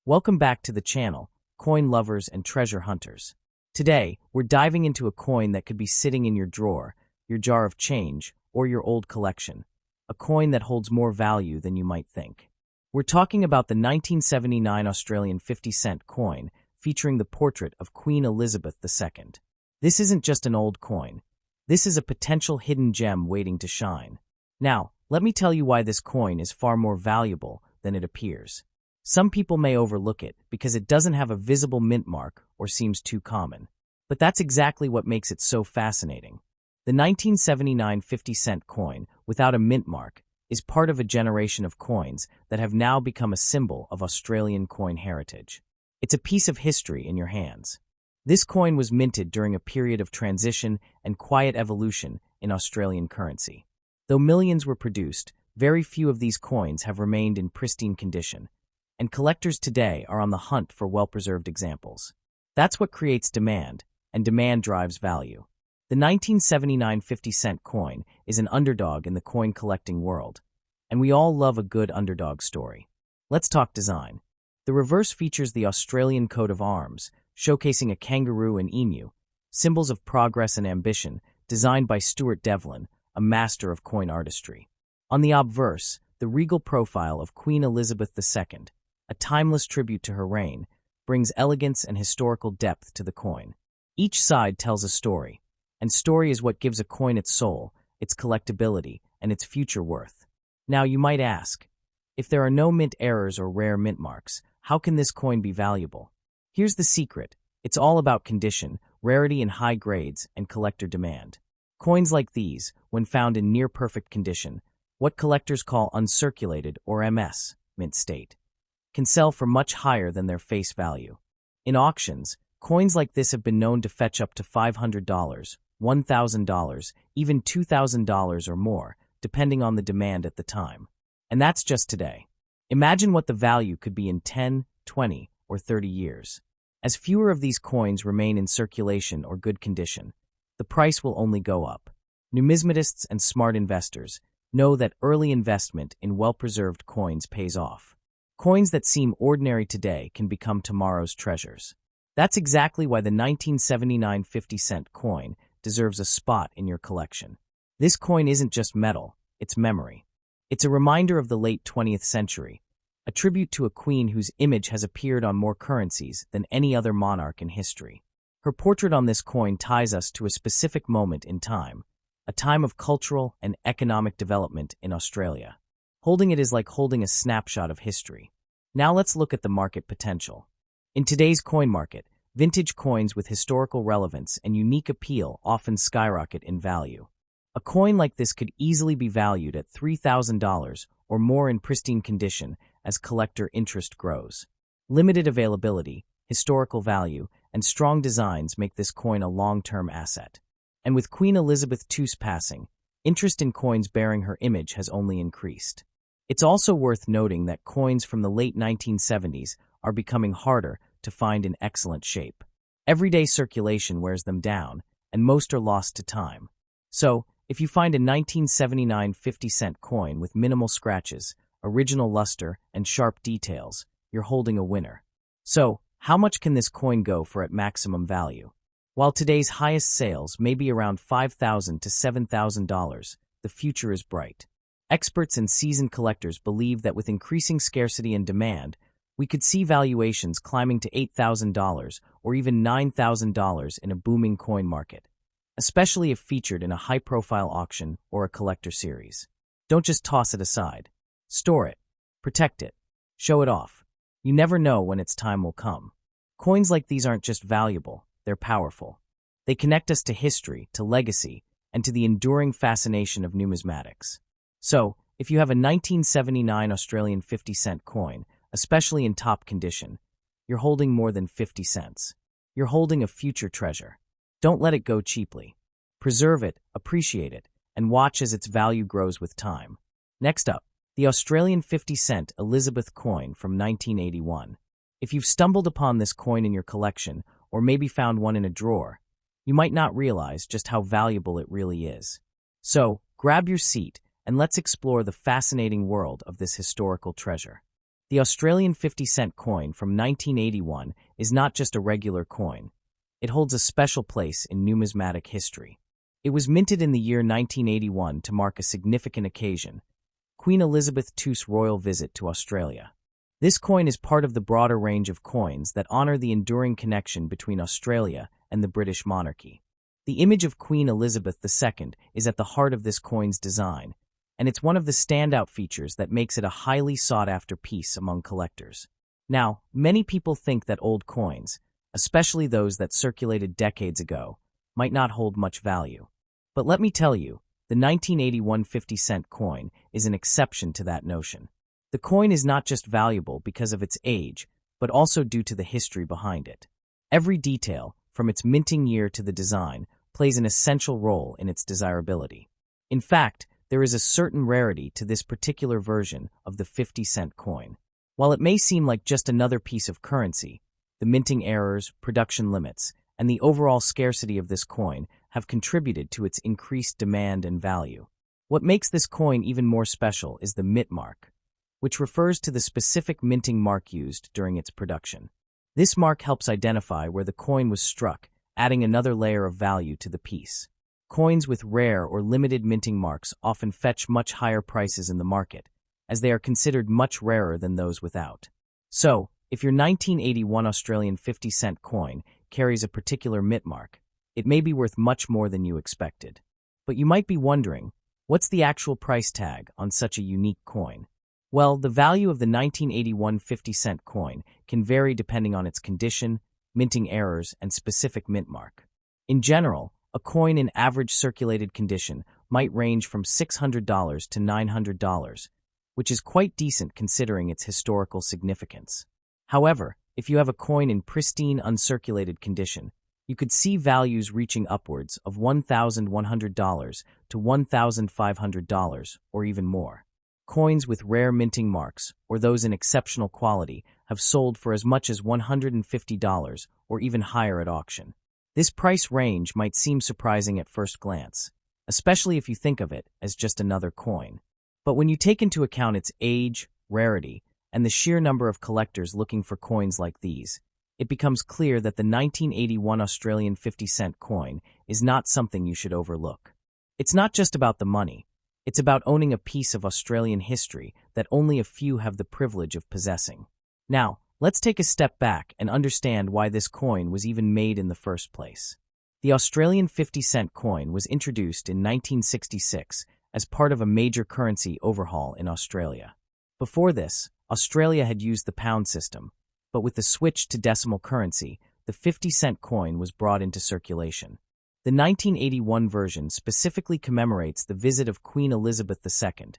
Welcome back to the channel, coin lovers and treasure hunters. Today, we're diving into a coin that could be sitting in your drawer, your jar of change, or your old collection. A coin that holds more value than you might think. We're talking about the 1979 Australian 50-cent coin, featuring the portrait of Queen Elizabeth II. This isn't just an old coin. This is a potential hidden gem waiting to shine. Now, let me tell you why this coin is far more valuable than it appears. Some people may overlook it because it doesn't have a visible mint mark or seems too common. But that's exactly what makes it so fascinating. The 1979 50-cent coin, without a mint mark, is part of a generation of coins that have now become a symbol of Australian coin heritage. It's a piece of history in your hands. This coin was minted during a period of transition and quiet evolution in Australian currency. Though millions were produced, very few of these coins have remained in pristine condition, and collectors today are on the hunt for well-preserved examples. That's what creates demand, and demand drives value. The 1979 50-cent coin is an underdog in the coin collecting world, and we all love a good underdog story. Let's talk design. The reverse features the Australian coat of arms, showcasing a kangaroo and emu, symbols of progress and ambition, designed by Stuart Devlin, a master of coin artistry. On the obverse, the regal profile of Queen Elizabeth II, a timeless tribute to her reign, brings elegance and historical depth to the coin. Each side tells a story, and story is what gives a coin its soul, its collectability, and its future worth. Now you might ask, if there are no mint errors or rare mint marks, how can this coin be valuable? Here's the secret. It's all about condition, rarity in high grades, and collector demand. Coins like these, when found in near-perfect condition, what collectors call uncirculated or MS, mint state, can sell for much higher than their face value. In auctions, coins like this have been known to fetch up to $500, $1,000, even $2,000 or more, depending on the demand at the time. And that's just today. Imagine what the value could be in 10, 20, or 30 years. As fewer of these coins remain in circulation or good condition, the price will only go up. Numismatists and smart investors know that early investment in well-preserved coins pays off. Coins that seem ordinary today can become tomorrow's treasures. That's exactly why the 1979 50-cent coin deserves a spot in your collection. This coin isn't just metal, it's memory. It's a reminder of the late 20th century, a tribute to a queen whose image has appeared on more currencies than any other monarch in history. Her portrait on this coin ties us to a specific moment in time, a time of cultural and economic development in Australia. Holding it is like holding a snapshot of history. Now let's look at the market potential. In today's coin market, vintage coins with historical relevance and unique appeal often skyrocket in value. A coin like this could easily be valued at $3,000 or more in pristine condition as collector interest grows. Limited availability, historical value, and strong designs make this coin a long-term asset. And with Queen Elizabeth II's passing, interest in coins bearing her image has only increased. It's also worth noting that coins from the late 1970s are becoming harder to find in excellent shape. Everyday circulation wears them down, and most are lost to time. So, if you find a 1979 50-cent coin with minimal scratches, original luster, and sharp details, you're holding a winner. So, how much can this coin go for at maximum value? While today's highest sales may be around $5,000 to $7,000, the future is bright. Experts and seasoned collectors believe that with increasing scarcity and demand, we could see valuations climbing to $8,000 or even $9,000 in a booming coin market, especially if featured in a high-profile auction or a collector series. Don't just toss it aside. Store it, protect it, show it off. You never know when its time will come. Coins like these aren't just valuable, they're powerful. They connect us to history, to legacy, and to the enduring fascination of numismatics. So, if you have a 1979 Australian 50-cent coin, especially in top condition, you're holding more than 50 cents. You're holding a future treasure. Don't let it go cheaply. Preserve it, appreciate it, and watch as its value grows with time. Next up, the Australian 50-cent Elizabeth coin from 1981. If you've stumbled upon this coin in your collection, or maybe found one in a drawer, you might not realize just how valuable it really is. So, grab your seat and let's explore the fascinating world of this historical treasure. The Australian 50-cent coin from 1981 is not just a regular coin. It holds a special place in numismatic history. It was minted in the year 1981 to mark a significant occasion, Queen Elizabeth II's royal visit to Australia. This coin is part of the broader range of coins that honor the enduring connection between Australia and the British monarchy. The image of Queen Elizabeth II is at the heart of this coin's design, and it's one of the standout features that makes it a highly sought-after piece among collectors. Now, many people think that old coins, especially those that circulated decades ago, might not hold much value. But let me tell you, the 1981 50-cent coin is an exception to that notion. The coin is not just valuable because of its age, but also due to the history behind it. Every detail, from its minting year to the design, plays an essential role in its desirability. In fact, there is a certain rarity to this particular version of the 50-cent coin. While it may seem like just another piece of currency, the minting errors, production limits, and the overall scarcity of this coin have contributed to its increased demand and value. What makes this coin even more special is the mint mark, which refers to the specific minting mark used during its production. This mark helps identify where the coin was struck, adding another layer of value to the piece. Coins with rare or limited minting marks often fetch much higher prices in the market, as they are considered much rarer than those without. So, if your 1981 Australian 50-cent coin carries a particular mint mark, it may be worth much more than you expected. But you might be wondering, what's the actual price tag on such a unique coin? Well, the value of the 1981 50-cent coin can vary depending on its condition, minting errors, and specific mint mark. In general, a coin in average circulated condition might range from $600 to $900, which is quite decent considering its historical significance. However, if you have a coin in pristine uncirculated condition, you could see values reaching upwards of $1,100 to $1,500 or even more. Coins with rare minting marks, or those in exceptional quality, have sold for as much as $150 or even higher at auction. This price range might seem surprising at first glance, especially if you think of it as just another coin. But when you take into account its age, rarity, and the sheer number of collectors looking for coins like these, it becomes clear that the 1981 Australian 50-cent coin is not something you should overlook. It's not just about the money. It's about owning a piece of Australian history that only a few have the privilege of possessing. Now, let's take a step back and understand why this coin was even made in the first place. The Australian 50-cent coin was introduced in 1966 as part of a major currency overhaul in Australia. Before this, Australia had used the pound system, but with the switch to decimal currency, the 50-cent coin was brought into circulation. The 1981 version specifically commemorates the visit of Queen Elizabeth II,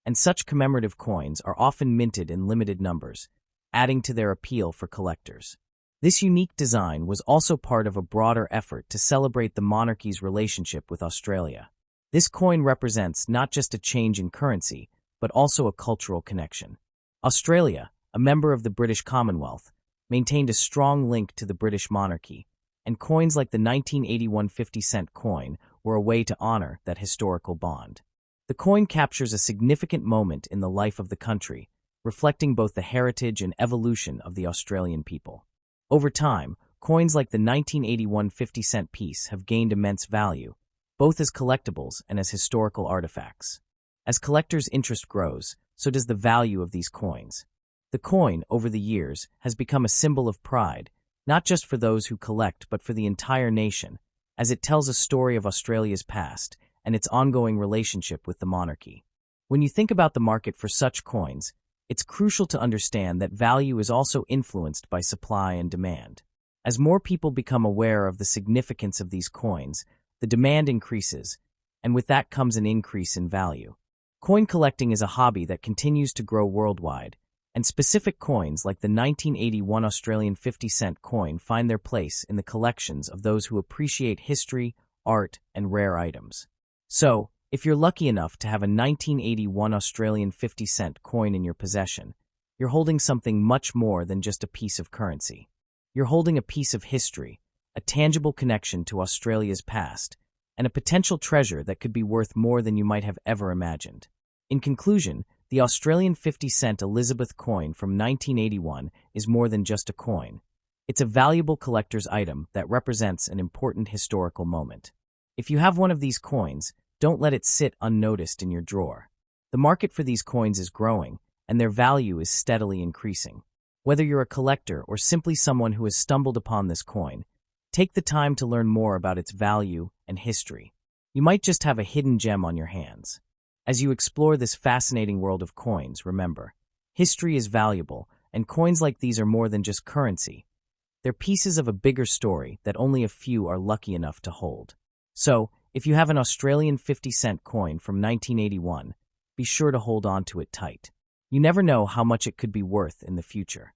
and such commemorative coins are often minted in limited numbers, adding to their appeal for collectors. This unique design was also part of a broader effort to celebrate the monarchy's relationship with Australia. This coin represents not just a change in currency, but also a cultural connection. Australia, a member of the British Commonwealth, maintained a strong link to the British monarchy, and coins like the 1981 50-cent coin were a way to honor that historical bond. The coin captures a significant moment in the life of the country, reflecting both the heritage and evolution of the Australian people. Over time, coins like the 1981 50-cent piece have gained immense value, both as collectibles and as historical artifacts. As collectors' interest grows, so does the value of these coins. The coin, over the years, has become a symbol of pride, not just for those who collect but for the entire nation, as it tells a story of Australia's past and its ongoing relationship with the monarchy. When you think about the market for such coins, it's crucial to understand that value is also influenced by supply and demand. As more people become aware of the significance of these coins, the demand increases, and with that comes an increase in value. Coin collecting is a hobby that continues to grow worldwide, and specific coins like the 1981 Australian 50-cent coin find their place in the collections of those who appreciate history, art, and rare items. So, if you're lucky enough to have a 1981 Australian 50-cent coin in your possession, you're holding something much more than just a piece of currency. You're holding a piece of history, a tangible connection to Australia's past, and a potential treasure that could be worth more than you might have ever imagined. In conclusion, The Australian 50-cent Elizabeth coin from 1981 is more than just a coin. It's a valuable collector's item that represents an important historical moment. If you have one of these coins, don't let it sit unnoticed in your drawer. The market for these coins is growing, and their value is steadily increasing. Whether you're a collector or simply someone who has stumbled upon this coin, take the time to learn more about its value and history. You might just have a hidden gem on your hands. As you explore this fascinating world of coins, remember, history is valuable, and coins like these are more than just currency. They're pieces of a bigger story that only a few are lucky enough to hold. So, if you have an Australian 50-cent coin from 1981, be sure to hold on to it tight. You never know how much it could be worth in the future.